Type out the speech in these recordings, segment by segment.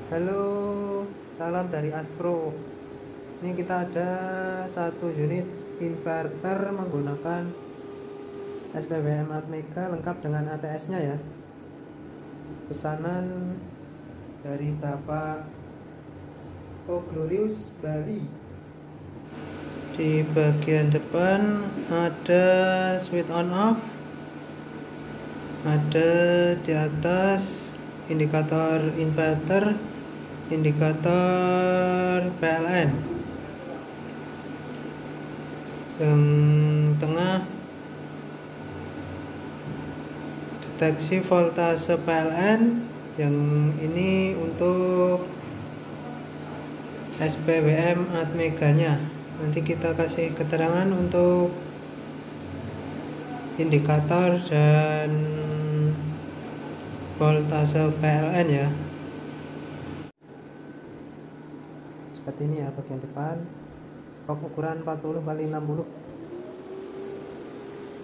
Halo, salam dari Aspro. Ini kita ada satu unit inverter menggunakan SPBM Atmega lengkap dengan ATS-nya ya. Pesanan dari Bapak Glorious Bali. Di bagian depan ada switch on off. Ada di atas indikator inverter, indikator PLN. Yang tengah deteksi voltase PLN. Yang ini untuk SPBM Atmega-nya. Nanti kita kasih keterangan untuk indikator dan voltase PLN ya. Seperti ini ya bagian depan. Ukuran 40 x 60.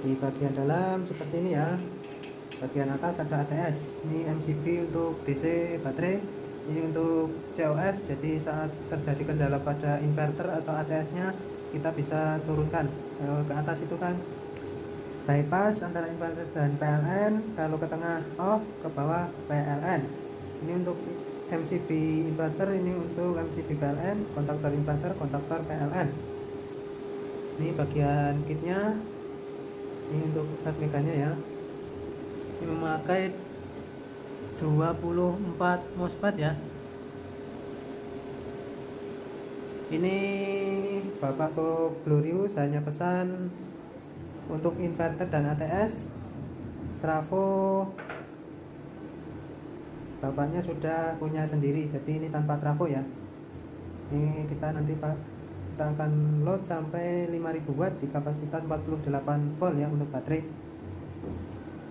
Di bagian dalam seperti ini ya. Bagian atas ada ATS. Ini MCB untuk DC baterai. Ini untuk COS. Jadi saat terjadi kendala pada inverter atau ATS-nya, kita bisa turunkan. Kalau ke atas itu kan bypass antara inverter dan PLN. Kalau ke tengah off, ke bawah PLN. Ini untuk MCB inverter, ini untuk MCB PLN, kontaktor inverter, kontaktor PLN. Ini bagian kitnya. Ini untuk Atmega-nya ya. Ini memakai 24 MOSFET ya. Ini Bapak Glorious hanya pesan untuk inverter dan ATS. Trafo bapaknya sudah punya sendiri, jadi ini tanpa trafo ya. Ini kita nanti kita akan load sampai 5000 watt di kapasitas 48 volt ya untuk baterai.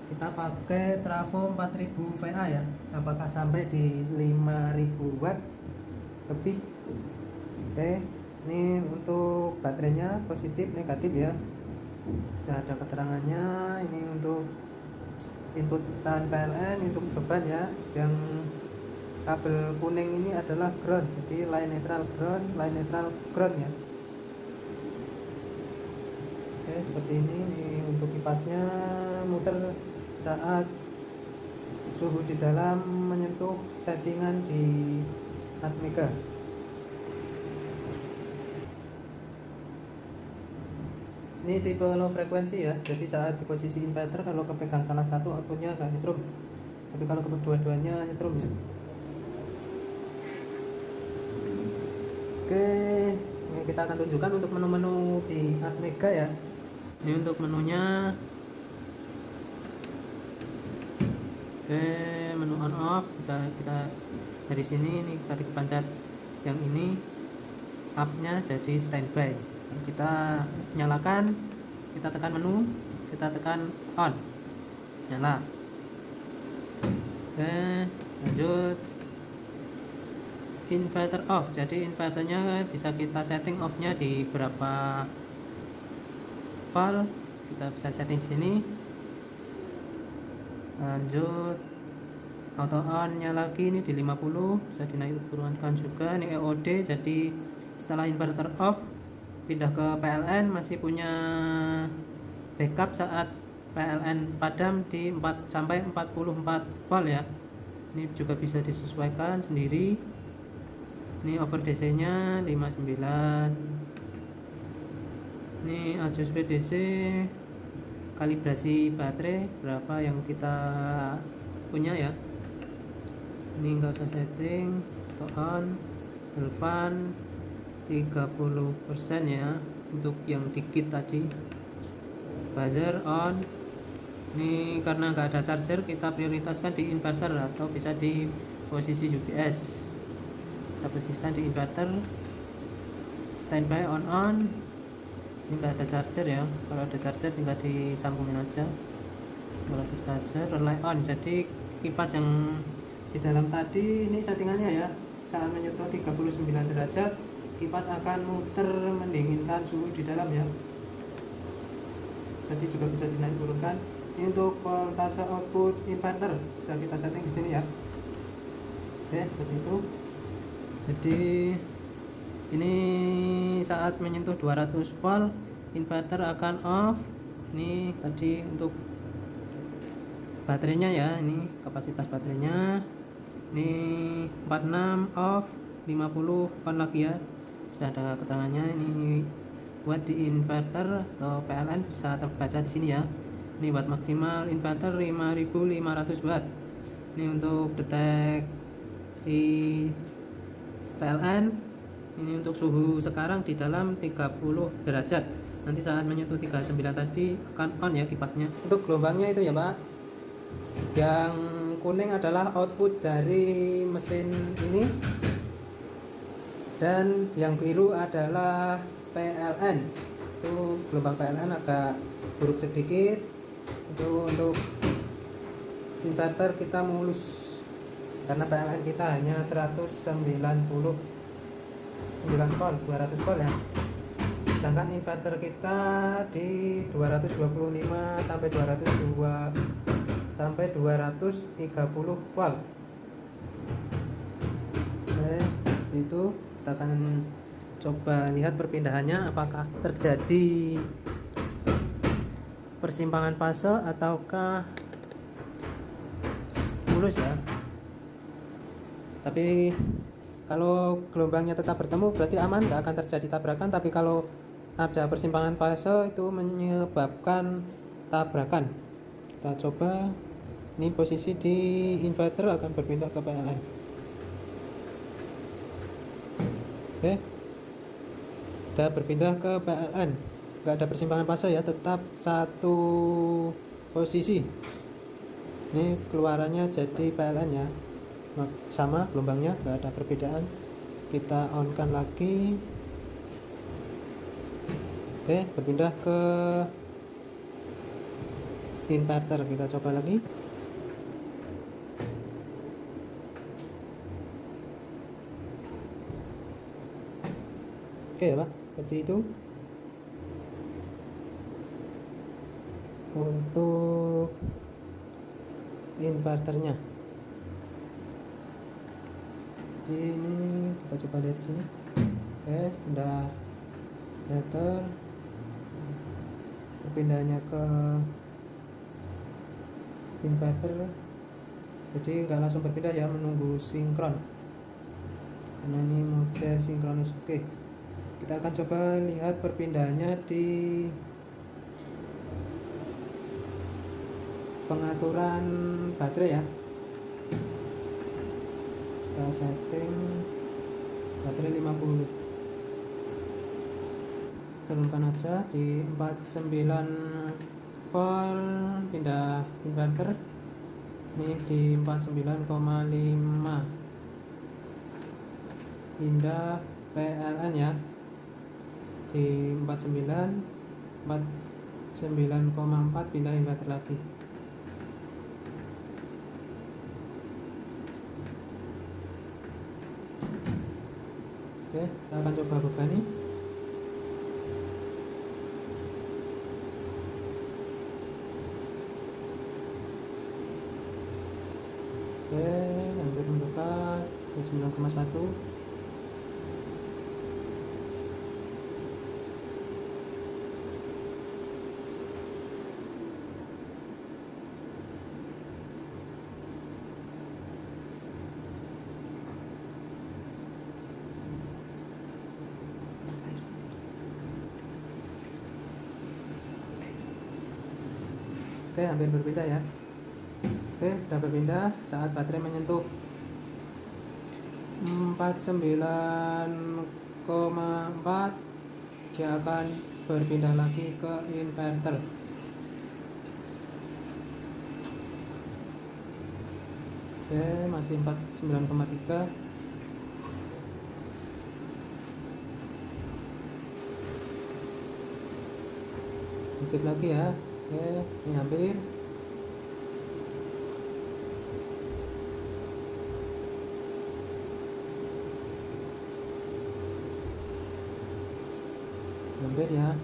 Kita pakai trafo 4000 VA ya. Apakah sampai di 5000 watt lebih? Oke, ini untuk baterainya positif negatif ya. Nah, ada keterangannya. Ini untuk input tahan PLN, untuk beban ya. Yang kabel kuning ini adalah ground, jadi line netral ground, line netral ground ya. Oke, seperti ini. Ini untuk kipasnya muter saat suhu di dalam menyentuh settingan di Atmega. Ini tipe low frekuensi ya, jadi saat di posisi inverter kalau kepegang salah satu outputnya agak nyetrum, tapi kalau kedua-duanya nyetrum ya. Oke, ini kita akan tunjukkan untuk menu-menu di Atmega ya. Ini untuk menunya. Oke, menu on off bisa kita dari sini. Ini kita pencet yang ini, up-nya jadi standby. Kita nyalakan, kita tekan menu, kita tekan on, nyala. Oke, lanjut. Inverter off, jadi inverternya bisa kita setting off-nya di berapa volt, kita bisa setting sini. Lanjut, auto on nya lagi ini di 50, bisa dinaik turunkan juga. Ini EOD, jadi setelah inverter off pindah ke PLN masih punya backup saat PLN padam di 4 sampai 44 volt ya. Ini juga bisa disesuaikan sendiri. Ini over DC nya 59. Ini adjust DC, kalibrasi baterai berapa yang kita punya ya. Ini enggak usah setting, auto on, fan 30% ya untuk yang dikit tadi. Buzzer on. Ini karena nggak ada charger, kita prioritaskan di inverter atau bisa di posisi UPS. Kita posisikan di inverter. Standby on. Ini nggak ada charger ya. Kalau ada charger tinggal disambungin aja. Kalau ada charger, relay on. Jadi kipas yang di dalam tadi ini settingannya ya. Saat menyentuh 39 derajat, kipas akan muter mendinginkan suhu di dalam ya. Jadi juga bisa dinaik turunkan. Ini untuk voltase output inverter bisa kita setting di sini ya. Oke, seperti itu. Jadi ini saat menyentuh 200 volt inverter akan off. Ini tadi untuk baterainya ya, ini kapasitas baterainya. Ini 46 off, 50 on lagi ya, sudah ada keterangannya. Ini buat di inverter atau PLN bisa terbaca di sini ya. Ini watt maksimal inverter 5500 watt. Ini untuk deteksi PLN. Ini untuk suhu sekarang di dalam 30 derajat. Nanti saat menyentuh 39 tadi akan on ya kipasnya. Untuk gelombangnya itu ya Pak, yang kuning adalah output dari mesin ini, dan yang biru adalah PLN. Itu gelombang PLN agak buruk sedikit. Itu untuk inverter kita mulus karena PLN kita hanya 199 volt 200 volt ya. Sedangkan inverter kita di 225 sampai 230 volt. Itu kita akan coba lihat perpindahannya apakah terjadi persimpangan fase ataukah mulus ya. Tapi kalau gelombangnya tetap bertemu berarti aman, nggak akan terjadi tabrakan. Tapi kalau ada persimpangan fase itu menyebabkan tabrakan. Kita coba, ini posisi di inverter akan berpindah ke PLN. Oke, udah berpindah ke PLN, nggak ada persimpangan fase ya, tetap satu posisi. Ini keluarannya jadi PLN ya, sama gelombangnya, nggak ada perbedaan. Kita on kan lagi. Oke, berpindah ke inverter, kita coba lagi. Oke ya Pak, seperti itu untuk inverternya. Ini kita coba lihat di sini. Oke, udah meter. Perpindahannya ke inverter, jadi nggak langsung berpindah ya, menunggu sinkron karena ini mode sinkronus. Oke, kita akan coba lihat perpindahannya di pengaturan baterai ya. Kita setting baterai 50, turunkan aja di 49 volt, pindah inverter. Ini di 49,5, pindah PLN ya, di 49,4 pindah inverter lagi. Oke, kita akan coba bebani. Oke, hampir mendekat ke 9,1. Oke, hampir berpindah ya. Oke, sudah berpindah. Saat baterai menyentuh 49,4 dia akan berpindah lagi ke inverter. Oke, masih 49,3. Dikit lagi ya. Oke, ini hampir. Hampir ya.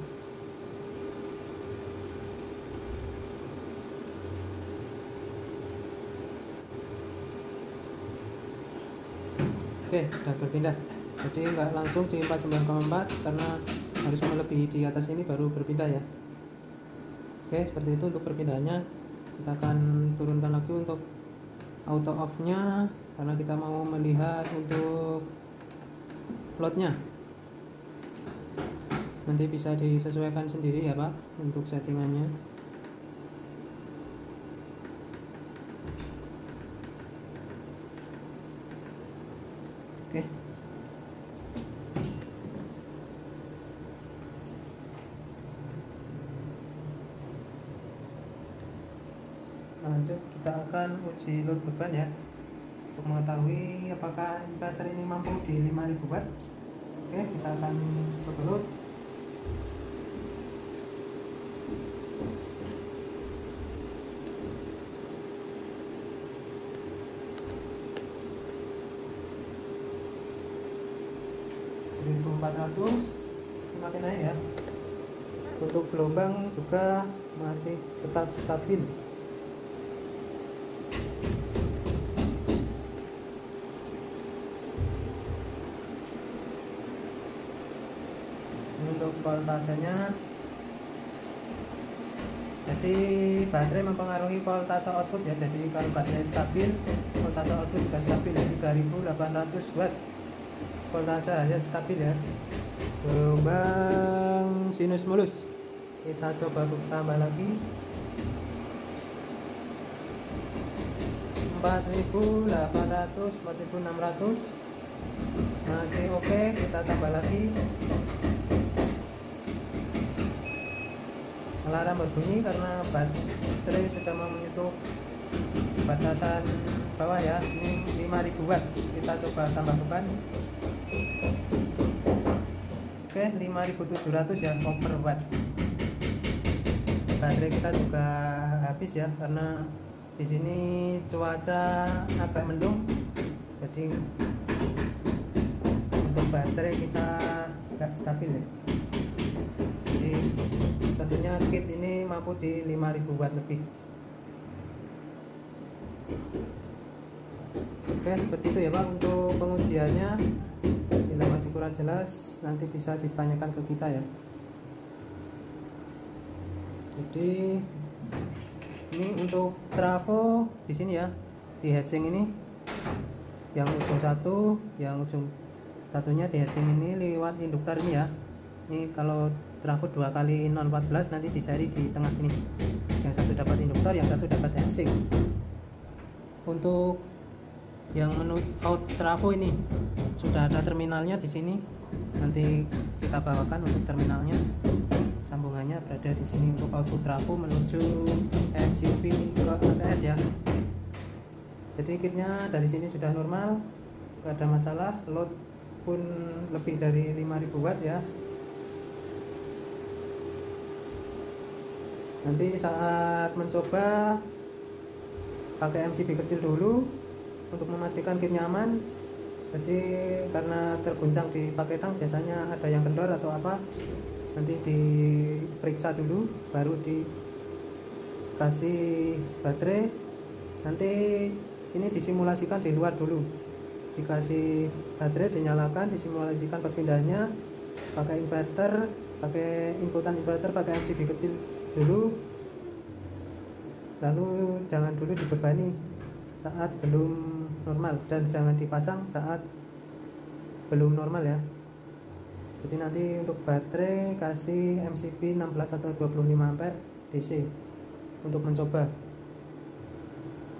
Oke, sudah berpindah. Jadi nggak langsung di 49,4 karena harus melebihi di atas ini baru berpindah ya. Oke, seperti itu untuk perpindahannya. Kita akan turunkan lagi untuk auto off nya karena kita mau melihat untuk loadnya. Nanti bisa disesuaikan sendiri ya Pak untuk settingannya. Oke. Lanjut kita akan uji load beban ya, untuk mengetahui apakah inverter ini mampu di 5000 watt. Oke, kita akan coba load. Jadi 1400 semakin naik ya. Untuk gelombang juga masih tetap stabil. Untuk voltasenya, jadi baterai mempengaruhi voltase output ya. Jadi kalau baterai stabil, voltase output juga stabil ya, 3800 watt voltase hanya stabil ya. Gelombang sinus mulus, kita coba tambah lagi 4800, 4600 masih oke. Kita tambah lagi. Alarm berbunyi karena baterai sudah mau menyentuh batasan bawah ya. Ini 5000 watt. Kita coba tambah beban. Oke, 5700 ya, over watt. Baterai kita juga habis ya karena di sini cuaca agak mendung. Jadi untuk baterai kita agak stabil ya. Jadi tentunya kit ini mampu di 5000 watt lebih. Oke, seperti itu ya Pak untuk pengujiannya. Bila masih kurang jelas nanti bisa ditanyakan ke kita ya. Jadi ini untuk trafo di sini ya, di heatsink ini yang ujung satu, yang ujung satunya di heatsink ini lewat induktor ini ya. Ini kalau trafo 2 kali 014 nanti di seri di tengah ini. Yang satu dapat induktor, yang satu dapat heatsink. Untuk yang menu out trafo ini sudah ada terminalnya di sini. Nanti kita bawakan untuk terminalnya. Sambungannya berada di sini untuk output trafo menuju MGP ke ATS ya. Jadi kitnya dari sini sudah normal, nggak ada masalah. Load pun lebih dari 5000 watt ya. Nanti saat mencoba pakai MCB kecil dulu untuk memastikan kit nyaman. Jadi karena terguncang di paketan biasanya ada yang kendor atau apa, nanti diperiksa dulu baru dikasih baterai. Nanti ini disimulasikan di luar dulu, dikasih baterai, dinyalakan, disimulasikan perpindahannya pakai inverter, pakai inputan inverter, pakai MCB kecil dulu. Lalu jangan dulu dibebani saat belum normal, dan jangan dipasang saat belum normal ya. Jadi nanti untuk baterai kasih MCB 16 atau 25 ampere DC untuk mencoba.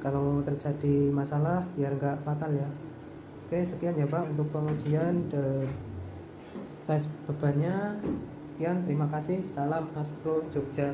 Kalau terjadi masalah biar nggak fatal ya. Oke, sekian ya Pak untuk pengujian dan tes bebannya. Sekian, terima kasih. Salam Aspro Jogja.